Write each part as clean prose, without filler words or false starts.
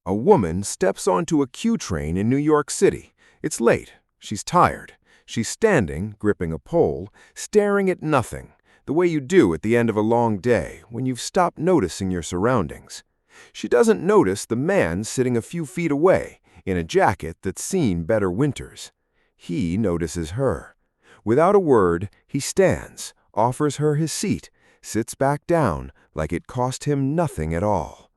A woman steps onto a Q train in New York City. It's late. She's tired. She's standing, gripping a pole, staring at nothing, the way you do at the end of a long day when you've stopped noticing your surroundings. She doesn't notice the man sitting a few feet away, in a jacket that's seen better winters. He notices her. Without a word, he stands, offers her his seat, sits back down like it cost him nothing at all.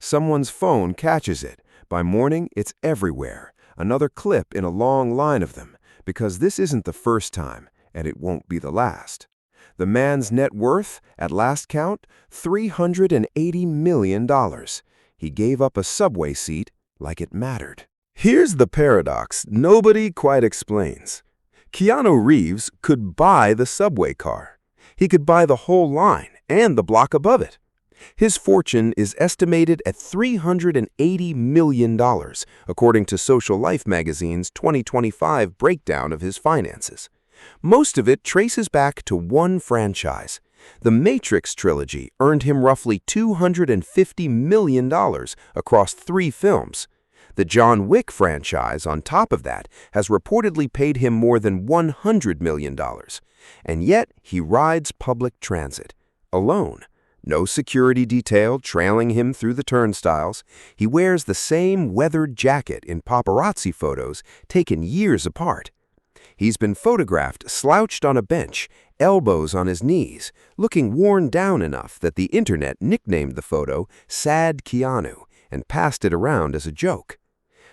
Someone's phone catches it. By morning, it's everywhere. Another clip in a long line of them, because this isn't the first time, and it won't be the last. The man's net worth, at last count, $380 million. He gave up a subway seat like it mattered. Here's the paradox nobody quite explains. Keanu Reeves could buy the subway car. He could buy the whole line and the block above it. His fortune is estimated at $380 million, according to Social Life magazine's 2025 breakdown of his finances. Most of it traces back to one franchise. The Matrix trilogy earned him roughly $250 million across 3 films. The John Wick franchise, on top of that, has reportedly paid him more than $100 million. And yet, he rides public transit, alone. No security detail trailing him through the turnstiles. He wears the same weathered jacket in paparazzi photos taken years apart. He's been photographed slouched on a bench, elbows on his knees, looking worn down enough that the internet nicknamed the photo Sad Keanu and passed it around as a joke.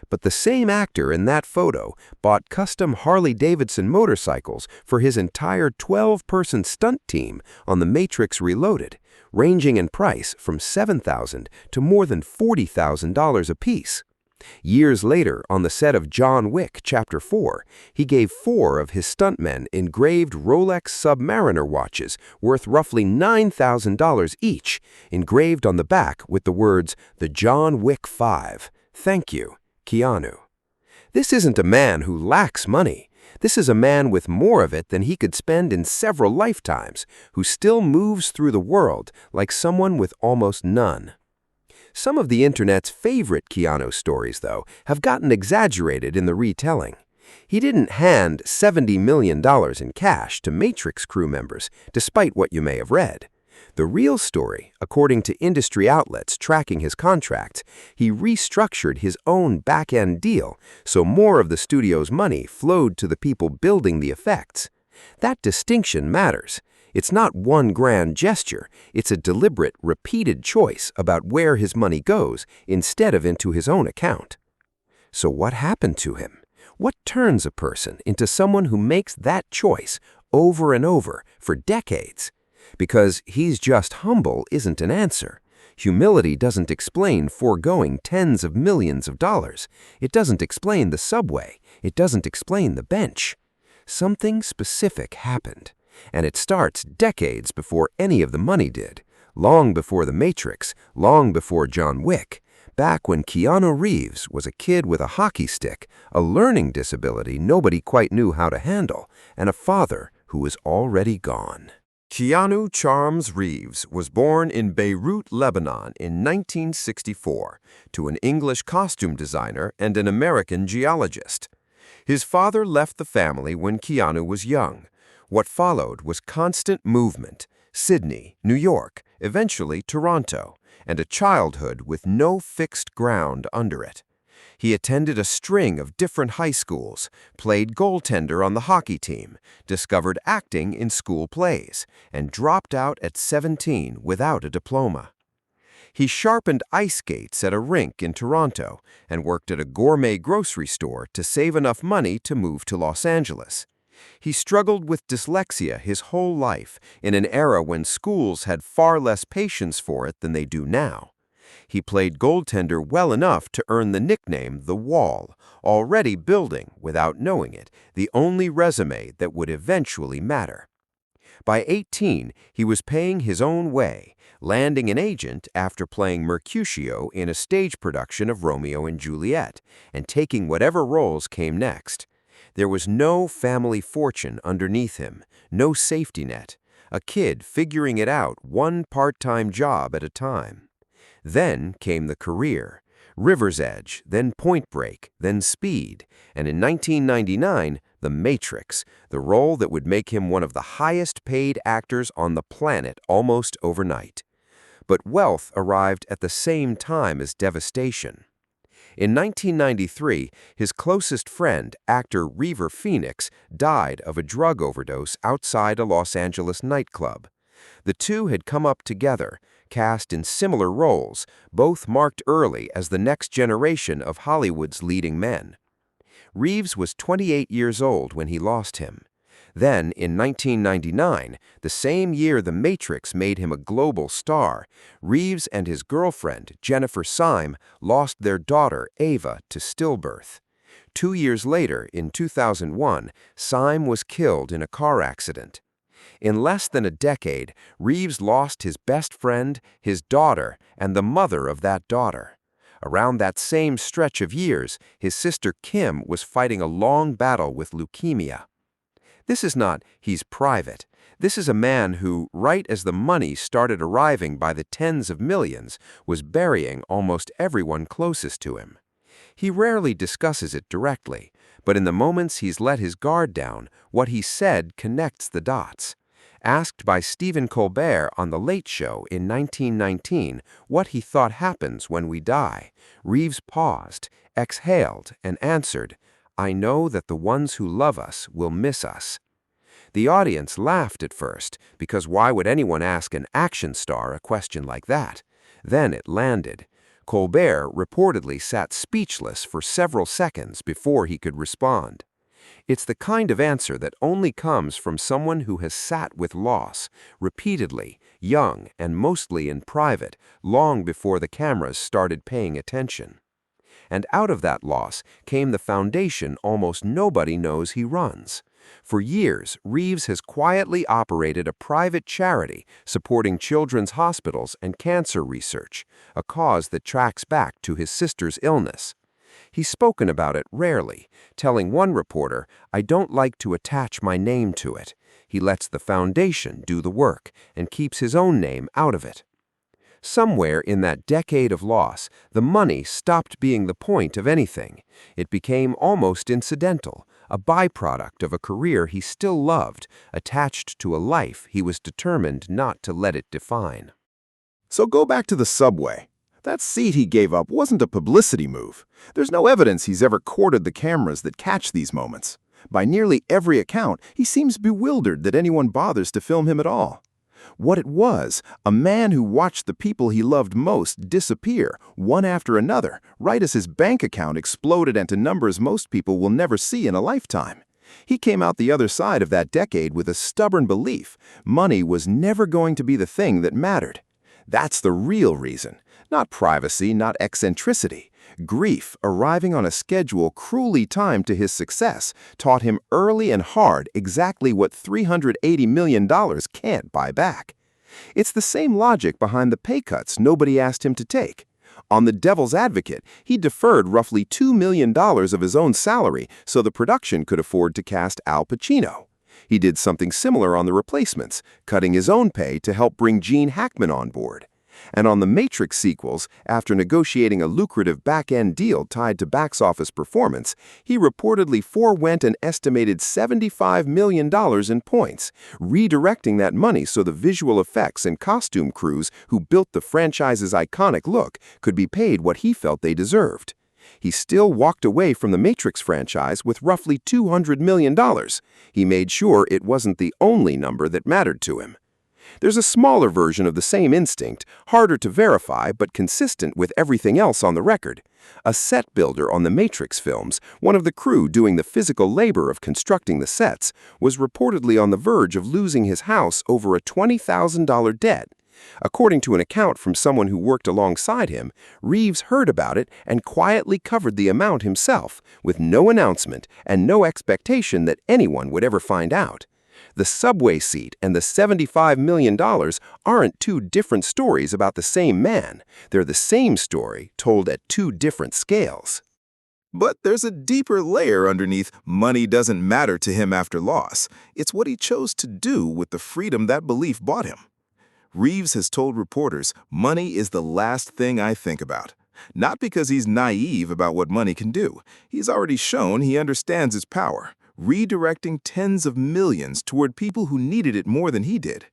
But the same actor in that photo bought custom Harley-Davidson motorcycles for his entire 12-person stunt team on The Matrix Reloaded, ranging in price from $7,000 to more than $40,000 apiece. Years later, on the set of John Wick Chapter 4, he gave 4 of his stuntmen engraved Rolex Submariner watches worth roughly $9,000 each, engraved on the back with the words, "The John Wick 5. Thank you, Keanu." This isn't a man who lacks money. This is a man with more of it than he could spend in several lifetimes, who still moves through the world like someone with almost none. Some of the internet's favorite Keanu stories, though, have gotten exaggerated in the retelling. He didn't hand $70 million in cash to Matrix crew members, despite what you may have read. The real story, according to industry outlets tracking his contracts, he restructured his own back-end deal so more of the studio's money flowed to the people building the effects. That distinction matters. It's not one grand gesture, it's a deliberate, repeated choice about where his money goes instead of into his own account. So what happened to him? What turns a person into someone who makes that choice over and over for decades? Because he's just humble isn't an answer. Humility doesn't explain foregoing tens of millions of dollars. It doesn't explain the subway. It doesn't explain the bench. Something specific happened. And it starts decades before any of the money did. Long before The Matrix, long before John Wick. Back when Keanu Reeves was a kid with a hockey stick, a learning disability nobody quite knew how to handle, and a father who was already gone. Keanu Charles Reeves was born in Beirut, Lebanon in 1964 to an English costume designer and an American geologist. His father left the family when Keanu was young. What followed was constant movement, Sydney, New York, eventually Toronto, and a childhood with no fixed ground under it. He attended a string of different high schools, played goaltender on the hockey team, discovered acting in school plays, and dropped out at 17 without a diploma. He sharpened ice skates at a rink in Toronto and worked at a gourmet grocery store to save enough money to move to Los Angeles. He struggled with dyslexia his whole life in an era when schools had far less patience for it than they do now. He played goaltender well enough to earn the nickname The Wall, already building, without knowing it, the only resume that would eventually matter. By 18, he was paying his own way, landing an agent after playing Mercutio in a stage production of Romeo and Juliet, and taking whatever roles came next. There was no family fortune underneath him, no safety net, a kid figuring it out one part-time job at a time. Then came the career. River's Edge, then Point Break, then Speed, and in 1999, The Matrix, the role that would make him one of the highest-paid actors on the planet almost overnight. But wealth arrived at the same time as devastation. In 1993, his closest friend, actor River Phoenix, died of a drug overdose outside a Los Angeles nightclub. The two had come up together, cast in similar roles, both marked early as the next generation of Hollywood's leading men. Reeves was 28 years old when he lost him. Then, in 1999, the same year The Matrix made him a global star, Reeves and his girlfriend, Jennifer Syme, lost their daughter, Ava, to stillbirth. 2 years later, in 2001, Syme was killed in a car accident. In less than a decade, Reeves lost his best friend, his daughter, and the mother of that daughter. Around that same stretch of years, his sister Kim was fighting a long battle with leukemia. This is not, he's private. This is a man who, right as the money started arriving by the tens of millions, was burying almost everyone closest to him. He rarely discusses it directly, but in the moments he's let his guard down, what he said connects the dots. Asked by Stephen Colbert on The Late Show in 1919 what he thought happens when we die, Reeves paused, exhaled, and answered, "I know that the ones who love us will miss us." The audience laughed at first, because why would anyone ask an action star a question like that? Then it landed. Colbert reportedly sat speechless for several seconds before he could respond. It's the kind of answer that only comes from someone who has sat with loss, repeatedly, young and mostly in private, long before the cameras started paying attention. And out of that loss came the foundation almost nobody knows he runs. For years, Reeves has quietly operated a private charity supporting children's hospitals and cancer research, a cause that tracks back to his sister's illness. He's spoken about it rarely, telling one reporter, "I don't like to attach my name to it." He lets the foundation do the work and keeps his own name out of it. Somewhere in that decade of loss, the money stopped being the point of anything. It became almost incidental, a byproduct of a career he still loved, attached to a life he was determined not to let it define. So go back to the subway. That seat he gave up wasn't a publicity move. There's no evidence he's ever courted the cameras that catch these moments. By nearly every account, he seems bewildered that anyone bothers to film him at all. What it was, a man who watched the people he loved most disappear, one after another, right as his bank account exploded into numbers most people will never see in a lifetime. He came out the other side of that decade with a stubborn belief money was never going to be the thing that mattered. That's the real reason. Not privacy, not eccentricity. Grief, arriving on a schedule cruelly timed to his success, taught him early and hard exactly what $380 million can't buy back. It's the same logic behind the pay cuts nobody asked him to take. On The Devil's Advocate, he deferred roughly $2 million of his own salary so the production could afford to cast Al Pacino. He did something similar on The Replacements, cutting his own pay to help bring Gene Hackman on board. And on the Matrix sequels, after negotiating a lucrative back-end deal tied to box office performance, he reportedly forewent an estimated $75 million in points, redirecting that money so the visual effects and costume crews who built the franchise's iconic look could be paid what he felt they deserved. He still walked away from the Matrix franchise with roughly $200 million. He made sure it wasn't the only number that mattered to him. There's a smaller version of the same instinct, harder to verify but consistent with everything else on the record. A set builder on the Matrix films, one of the crew doing the physical labor of constructing the sets, was reportedly on the verge of losing his house over a $20,000 debt. According to an account from someone who worked alongside him, Reeves heard about it and quietly covered the amount himself, with no announcement and no expectation that anyone would ever find out. The subway seat and the $75 million aren't two different stories about the same man. They're the same story told at two different scales. But there's a deeper layer underneath money doesn't matter to him after loss. It's what he chose to do with the freedom that belief bought him. Reeves has told reporters, "Money is the last thing I think about. Not because he's naive about what money can do. He's already shown he understands its power, redirecting tens of millions toward people who needed it more than he did.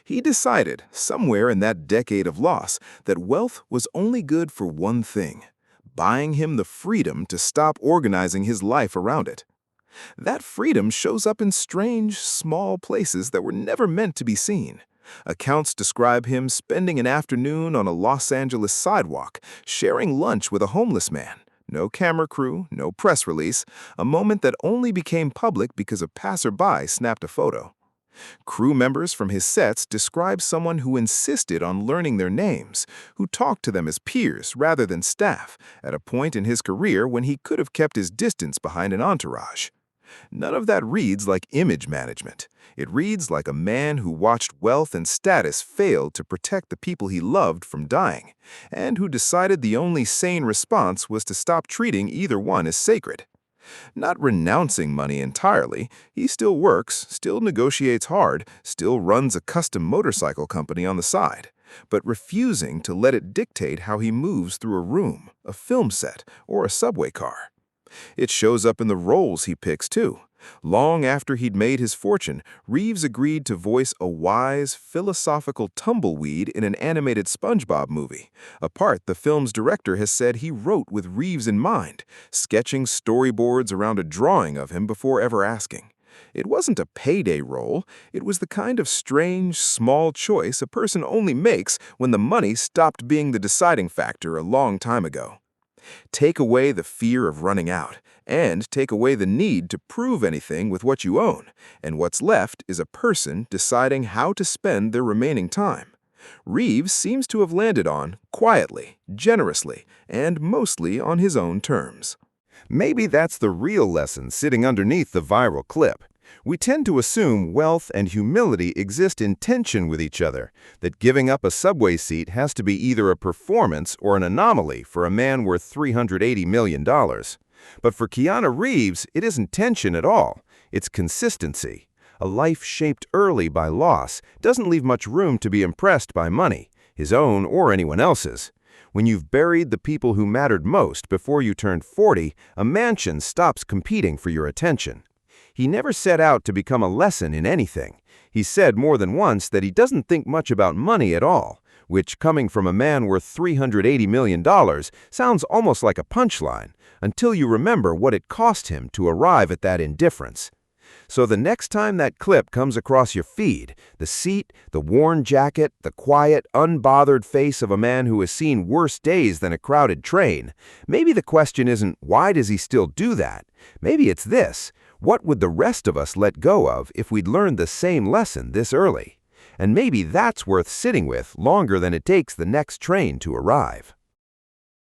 He decided, somewhere in that decade of loss, that wealth was only good for one thing: buying him the freedom to stop organizing his life around it. That freedom shows up in strange, small places that were never meant to be seen. Accounts describe him spending an afternoon on a Los Angeles sidewalk, sharing lunch with a homeless man. No camera crew, no press release, a moment that only became public because a passerby snapped a photo. Crew members from his sets describe someone who insisted on learning their names, who talked to them as peers rather than staff, at a point in his career when he could have kept his distance behind an entourage. None of that reads like image management. It reads like a man who watched wealth and status fail to protect the people he loved from dying, and who decided the only sane response was to stop treating either one as sacred. Not renouncing money entirely, he still works, still negotiates hard, still runs a custom motorcycle company on the side, but refusing to let it dictate how he moves through a room, a film set, or a subway car. It shows up in the roles he picks, too. Long after he'd made his fortune, Reeves agreed to voice a wise, philosophical tumbleweed in an animated SpongeBob movie, a part the film's director has said he wrote with Reeves in mind, sketching storyboards around a drawing of him before ever asking. It wasn't a payday role. It was the kind of strange, small choice a person only makes when the money stopped being the deciding factor a long time ago. Take away the fear of running out, and take away the need to prove anything with what you own, and what's left is a person deciding how to spend their remaining time. Reeves seems to have landed on, quietly, generously, and mostly on his own terms. Maybe that's the real lesson sitting underneath the viral clip. We tend to assume wealth and humility exist in tension with each other, that giving up a subway seat has to be either a performance or an anomaly for a man worth $380 million. But for Keanu Reeves, it isn't tension at all. It's consistency. A life shaped early by loss doesn't leave much room to be impressed by money, his own or anyone else's. When you've buried the people who mattered most before you turned 40, a mansion stops competing for your attention. He never set out to become a lesson in anything. He said more than once that he doesn't think much about money at all, which, coming from a man worth $380 million, sounds almost like a punchline, until you remember what it cost him to arrive at that indifference. So the next time that clip comes across your feed, the seat, the worn jacket, the quiet, unbothered face of a man who has seen worse days than a crowded train, maybe the question isn't, why does he still do that? Maybe it's this: what would the rest of us let go of if we'd learned the same lesson this early? And maybe that's worth sitting with longer than it takes the next train to arrive.